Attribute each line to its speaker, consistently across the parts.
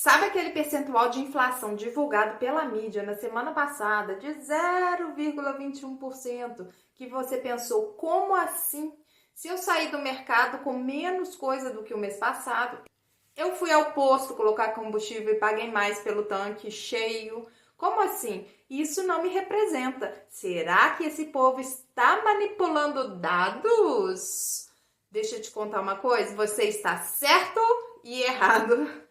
Speaker 1: Sabe aquele percentual de inflação divulgado pela mídia na semana passada de 0,21% que você pensou, como assim? Se eu sair do mercado com menos coisa do que o mês passado, eu fui ao posto colocar combustível e paguei mais pelo tanque cheio. Como assim? Isso não me representa. Será que esse povo está manipulando dados? Deixa eu te contar uma coisa, você está certo e errado.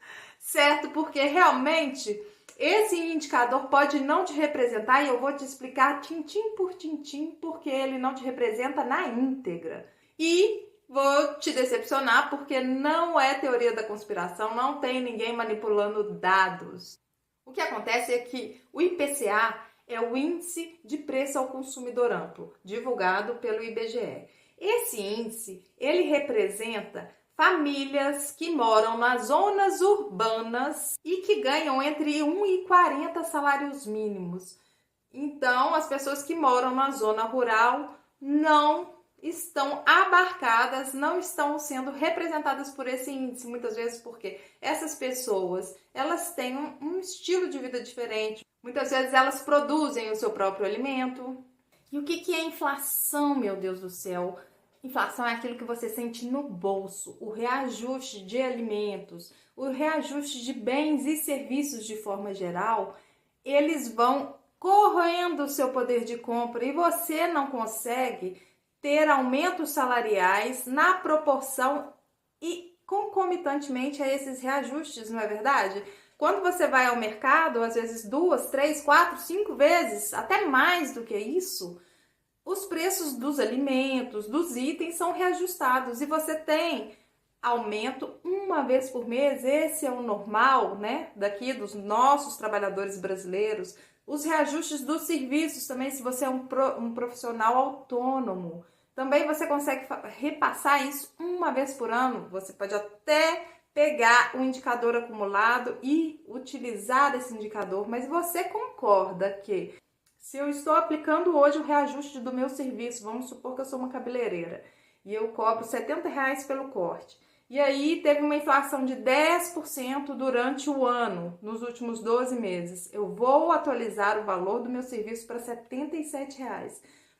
Speaker 1: Certo, porque realmente esse indicador pode não te representar e eu vou te explicar tintim por tintim porque ele não te representa na íntegra. E vou te decepcionar porque não é teoria da conspiração, não tem ninguém manipulando dados. O que acontece é que o IPCA é o Índice de Preço ao Consumidor Amplo, divulgado pelo IBGE. Esse índice, ele representa famílias que moram nas zonas urbanas e que ganham entre 1 e 40 salários mínimos. Então, as pessoas que moram na zona rural não estão abarcadas, não estão sendo representadas por esse índice, muitas vezes porque essas pessoas, elas têm um estilo de vida diferente, muitas vezes elas produzem o seu próprio alimento. E o que é inflação, meu Deus do céu? Inflação é aquilo que você sente no bolso, o reajuste de alimentos, o reajuste de bens e serviços de forma geral, eles vão corroendo o seu poder de compra e você não consegue ter aumentos salariais na proporção e concomitantemente a esses reajustes, não é verdade? Quando você vai ao mercado, às vezes 2, 3, 4, 5 vezes, até mais do que isso, os preços dos alimentos, dos itens são reajustados e você tem aumento uma vez por mês. Esse é o normal, né? Daqui dos nossos trabalhadores brasileiros. Os reajustes dos serviços também, se você é um profissional autônomo, também você consegue repassar isso uma vez por ano. Você pode até pegar o indicador acumulado e utilizar esse indicador, mas você concorda que se eu estou aplicando hoje o reajuste do meu serviço, vamos supor que eu sou uma cabeleireira e eu cobro R$ 70 pelo corte. E aí teve uma inflação de 10% durante o ano, nos últimos 12 meses. Eu vou atualizar o valor do meu serviço para R$ 77.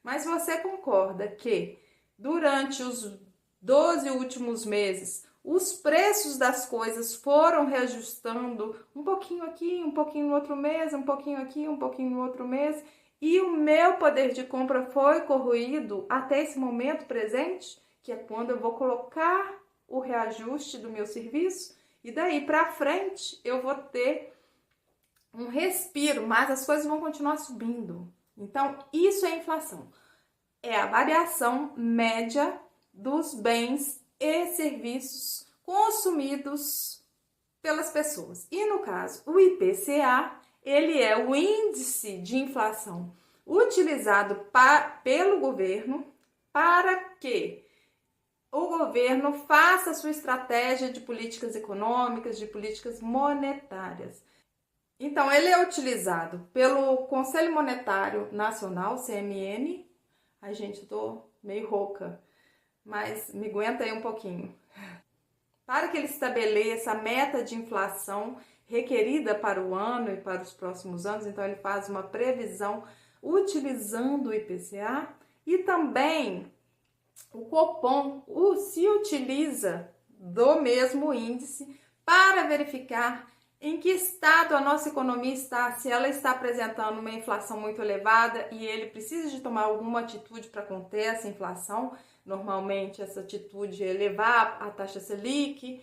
Speaker 1: Mas você concorda que durante os 12 últimos meses, os preços das coisas foram reajustando um pouquinho aqui, um pouquinho no outro mês, um pouquinho aqui, um pouquinho no outro mês, e o meu poder de compra foi corroído até esse momento presente, que é quando eu vou colocar o reajuste do meu serviço, e daí para frente eu vou ter um respiro, mas as coisas vão continuar subindo. Então, isso é inflação. É a variação média dos bens e serviços consumidos pelas pessoas. E no caso, o IPCA, ele é o índice de inflação utilizado pelo governo para que o governo faça a sua estratégia de políticas econômicas, de políticas monetárias. Então, ele é utilizado pelo Conselho Monetário Nacional, CMN. Ai, gente, eu tô meio rouca, mas me aguenta aí um pouquinho. Para que ele estabeleça a meta de inflação requerida para o ano e para os próximos anos, então ele faz uma previsão utilizando o IPCA e também o Copom se utiliza do mesmo índice para verificar em que estado a nossa economia está, se ela está apresentando uma inflação muito elevada e ele precisa de tomar alguma atitude para conter essa inflação. Normalmente essa atitude é elevar a taxa Selic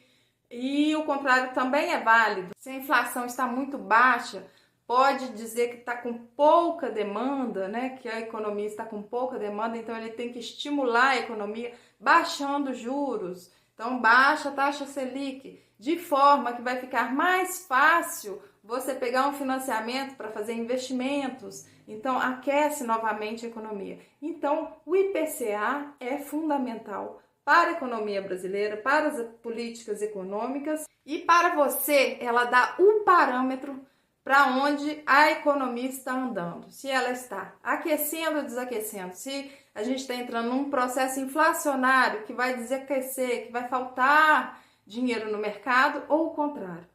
Speaker 1: e o contrário também é válido. Se a inflação está muito baixa, pode dizer que está com pouca demanda, né? Que a economia está com pouca demanda, então ele tem que estimular a economia baixando juros. Então baixa a taxa Selic, de forma que vai ficar mais fácil você pegar um financiamento para fazer investimentos. Então aquece novamente a economia. Então o IPCA é fundamental para a economia brasileira, para as políticas econômicas e para você ela dá um parâmetro para onde a economia está andando, se ela está aquecendo ou desaquecendo, se a gente está entrando num processo inflacionário que vai desaquecer, que vai faltar dinheiro no mercado ou o contrário.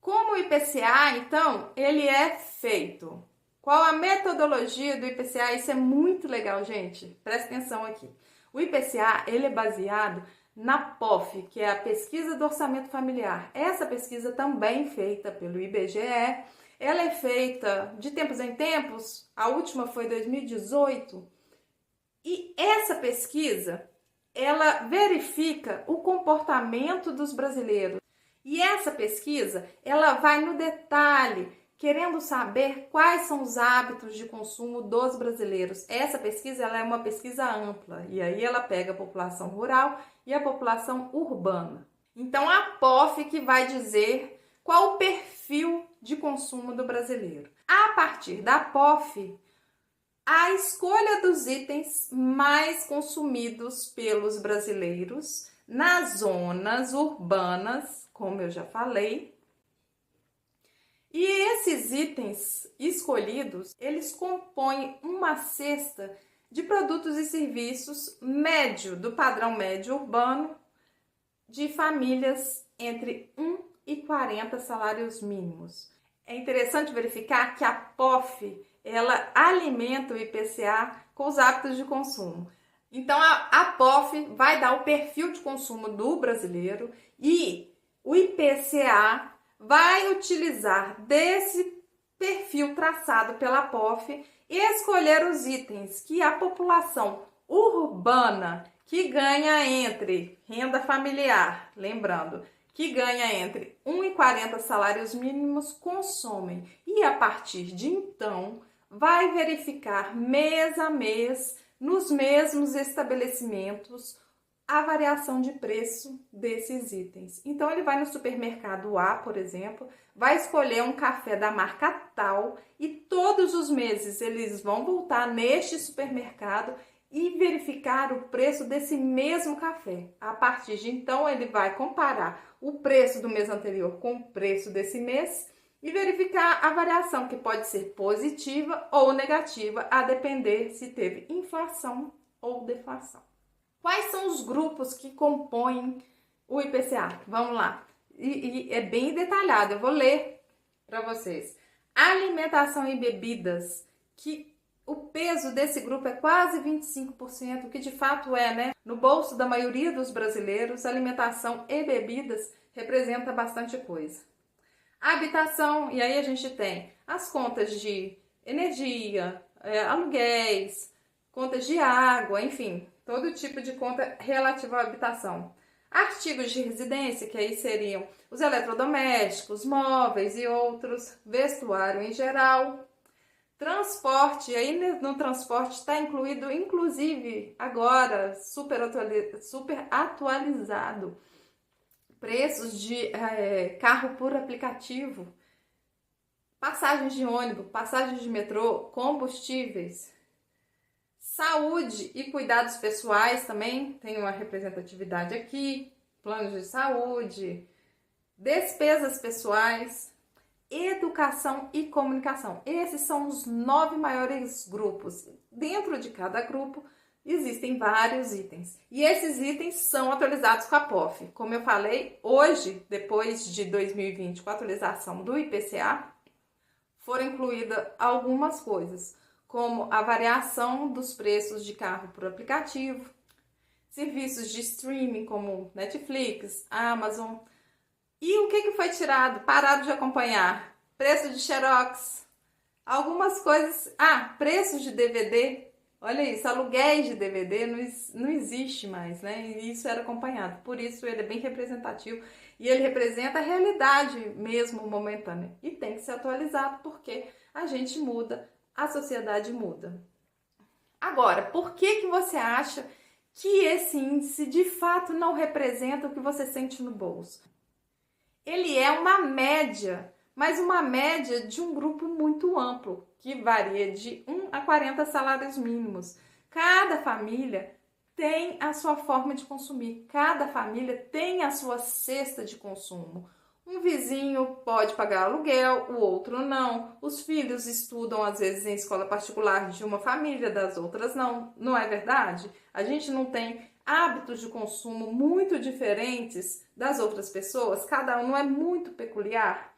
Speaker 1: Como o IPCA, então, ele é feito? Qual a metodologia do IPCA? Isso é muito legal, gente. Presta atenção aqui. O IPCA, ele é baseado na POF, que é a Pesquisa do Orçamento Familiar. Essa pesquisa também feita pelo IBGE, ela é feita de tempos em tempos, a última foi em 2018, e essa pesquisa, ela verifica o comportamento dos brasileiros. E essa pesquisa, ela vai no detalhe, querendo saber quais são os hábitos de consumo dos brasileiros. Essa pesquisa, ela é uma pesquisa ampla, e aí ela pega a população rural e a população urbana. Então, a POF que vai dizer qual o perfil de consumo do brasileiro. A partir da POF, a escolha dos itens mais consumidos pelos brasileiros nas zonas urbanas, como eu já falei. E esses itens escolhidos, eles compõem uma cesta de produtos e serviços médio, do padrão médio urbano, de famílias entre 1 e 40 salários mínimos. É interessante verificar que a POF, ela alimenta o IPCA com os hábitos de consumo. Então, a POF vai dar o perfil de consumo do brasileiro e o IPCA vai utilizar desse perfil traçado pela POF e escolher os itens que a população urbana que ganha entre renda familiar, lembrando, que ganha entre 1 e 40 salários mínimos consomem. E a partir de então, vai verificar mês a mês, nos mesmos estabelecimentos, a variação de preço desses itens. Então, ele vai no supermercado A, por exemplo, vai escolher um café da marca tal e todos os meses eles vão voltar neste supermercado e verificar o preço desse mesmo café. A partir de então, ele vai comparar o preço do mês anterior com o preço desse mês e verificar a variação, que pode ser positiva ou negativa, a depender se teve inflação ou deflação. Quais são os grupos que compõem o IPCA? Vamos lá. E é bem detalhado, eu vou ler para vocês. Alimentação e bebidas, que o peso desse grupo é quase 25%, que de fato é, né? No bolso da maioria dos brasileiros, alimentação e bebidas representa bastante coisa. Habitação, e aí a gente tem as contas de energia, aluguéis, contas de água, enfim, todo tipo de conta relativa à habitação. Artigos de residência, que aí seriam os eletrodomésticos, móveis e outros, vestuário em geral. Transporte, aí no transporte está incluído, inclusive, agora, super atualizado, preços de carro por aplicativo, passagens de ônibus, passagens de metrô, combustíveis, saúde e cuidados pessoais também tem uma representatividade aqui, planos de saúde, despesas pessoais, educação e comunicação. Esses são os 9 maiores grupos. Dentro de cada grupo existem vários itens. E esses itens são atualizados com a POF. Como eu falei, hoje, depois de 2020, com a atualização do IPCA, foram incluídas algumas coisas, como a variação dos preços de carro por aplicativo, serviços de streaming como Netflix, Amazon. E o que foi tirado? Pararam de acompanhar. Preço de Xerox, algumas coisas... preços de DVD. Olha isso, aluguéis de DVD não existe mais, né? E isso era acompanhado. Por isso ele é bem representativo e ele representa a realidade mesmo momentânea. E tem que ser atualizado porque a gente muda, a sociedade muda. Agora, por que você acha que esse índice de fato não representa o que você sente no bolso? Ele é uma média, mas uma média de um grupo muito amplo, que varia de 1 a 40 salários mínimos. Cada família tem a sua forma de consumir, cada família tem a sua cesta de consumo. Um vizinho pode pagar aluguel, o outro não. Os filhos estudam, às vezes, em escola particular de uma família, das outras não. Não é verdade? A gente não tem hábitos de consumo muito diferentes das outras pessoas, cada um é muito peculiar.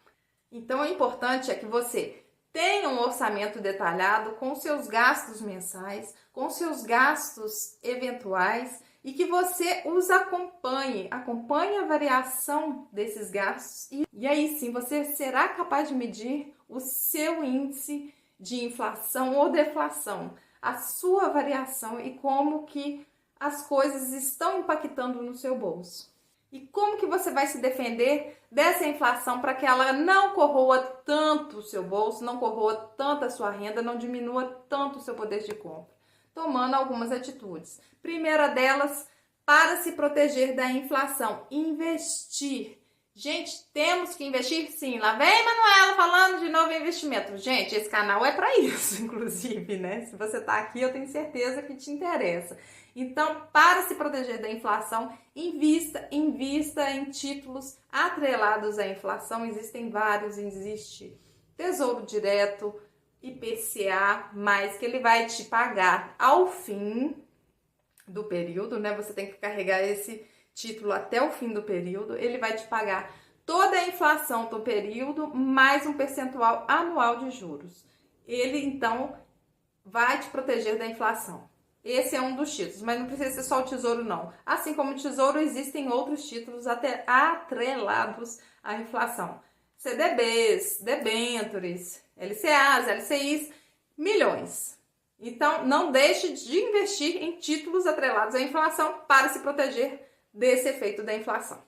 Speaker 1: Então, o importante é que você tenha um orçamento detalhado com seus gastos mensais, com seus gastos eventuais e que você os acompanhe a variação desses gastos e aí sim você será capaz de medir o seu índice de inflação ou deflação, a sua variação e como que as coisas estão impactando no seu bolso. E como que você vai se defender dessa inflação para que ela não corroa tanto o seu bolso, não corroa tanto a sua renda, não diminua tanto o seu poder de compra? Tomando algumas atitudes. Primeira delas, para se proteger da inflação, investir. Gente, temos que investir sim. Lá vem Manuela falando de novo investimento. Gente, esse canal é para isso, inclusive, né? Se você tá aqui, eu tenho certeza que te interessa. Então, para se proteger da inflação, invista em títulos atrelados à inflação. Existem vários, existe Tesouro Direto, IPCA, mais que ele vai te pagar ao fim do período, né? Você tem que carregar esse título até o fim do período. Ele vai te pagar toda a inflação do período mais um percentual anual de juros. Ele, então, vai te proteger da inflação. Esse é um dos títulos, mas não precisa ser só o Tesouro, não. Assim como o Tesouro, existem outros títulos até atrelados à inflação. CDBs, debêntures, LCAs, LCIs, milhões. Então, não deixe de investir em títulos atrelados à inflação para se proteger desse efeito da inflação.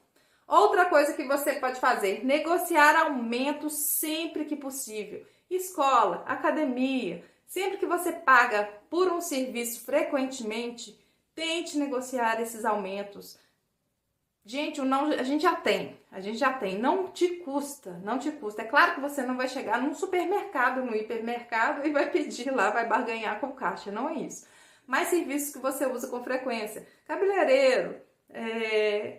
Speaker 1: Outra coisa que você pode fazer, negociar aumentos sempre que possível. Escola, academia, sempre que você paga por um serviço frequentemente, tente negociar esses aumentos. Gente, a gente já tem, não te custa. É claro que você não vai chegar num supermercado, no hipermercado e vai pedir lá, vai barganhar com o caixa, não é isso. Mas serviços que você usa com frequência, cabeleireiro,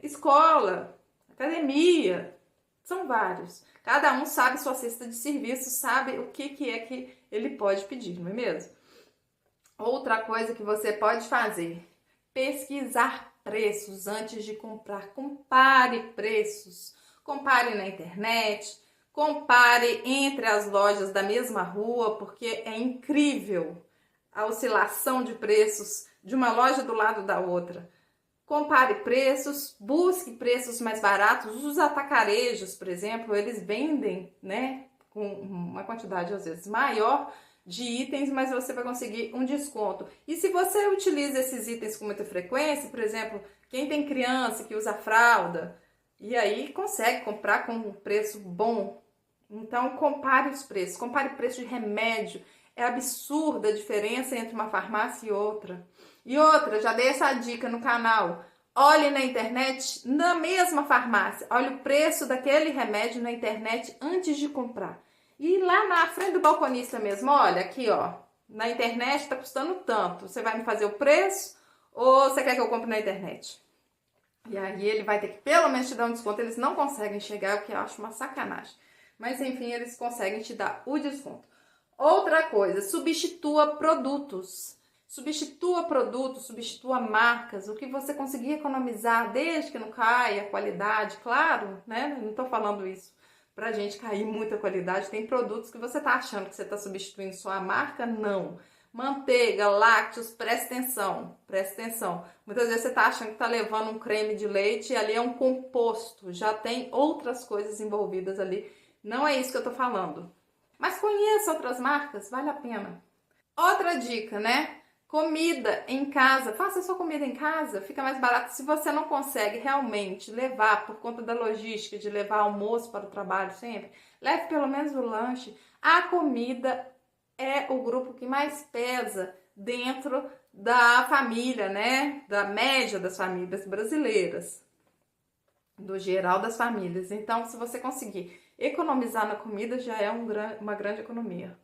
Speaker 1: escola, academia, são vários. Cada um sabe sua cesta de serviços, sabe o que é que ele pode pedir, não é mesmo? Outra coisa que você pode fazer, pesquisar preços antes de comprar. Compare preços, compare na internet, compare entre as lojas da mesma rua, porque é incrível a oscilação de preços de uma loja do lado da outra. Compare preços, busque preços mais baratos. Os atacarejos, por exemplo, eles vendem, né, com uma quantidade às vezes maior de itens, mas você vai conseguir um desconto. E se você utiliza esses itens com muita frequência, por exemplo, quem tem criança que usa fralda, e aí consegue comprar com um preço bom. Então, compare os preços, compare o preço de remédio. É absurda a diferença entre uma farmácia e outra. E outra, já dei essa dica no canal. Olhe na internet, na mesma farmácia, olhe o preço daquele remédio na internet antes de comprar. E lá na frente do balconista mesmo, olha aqui, ó, na internet tá custando tanto. Você vai me fazer o preço ou você quer que eu compre na internet? E aí ele vai ter que pelo menos te dar um desconto. Eles não conseguem chegar, o que eu acho uma sacanagem. Mas enfim, eles conseguem te dar o desconto. Outra coisa, substitua produtos. Substitua marcas, o que você conseguir economizar, desde que não caia a qualidade, claro, né? Não tô falando isso pra gente cair muita qualidade. Tem produtos que você tá achando que você tá substituindo só a marca, não. Manteiga, lácteos, presta atenção. Muitas vezes você tá achando que tá levando um creme de leite e ali é um composto, já tem outras coisas envolvidas ali. Não é isso que eu tô falando. Mas conheça outras marcas, vale a pena. Outra dica, né? Comida em casa, faça sua comida em casa, fica mais barato. Se você não consegue realmente levar, por conta da logística, de levar almoço para o trabalho sempre, leve pelo menos o lanche. A comida é o grupo que mais pesa dentro da família, né? Da média das famílias brasileiras, do geral das famílias. Então, se você conseguir economizar na comida, já é uma grande economia.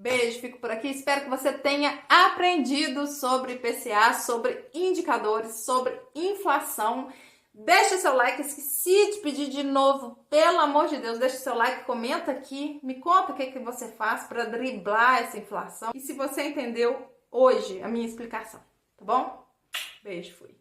Speaker 1: Beijo, fico por aqui. Espero que você tenha aprendido sobre IPCA, sobre indicadores, sobre inflação. Deixa seu like, esqueci de pedir de novo, pelo amor de Deus, deixa seu like, comenta aqui, me conta o que você faz para driblar essa inflação. E se você entendeu hoje a minha explicação, tá bom? Beijo, fui.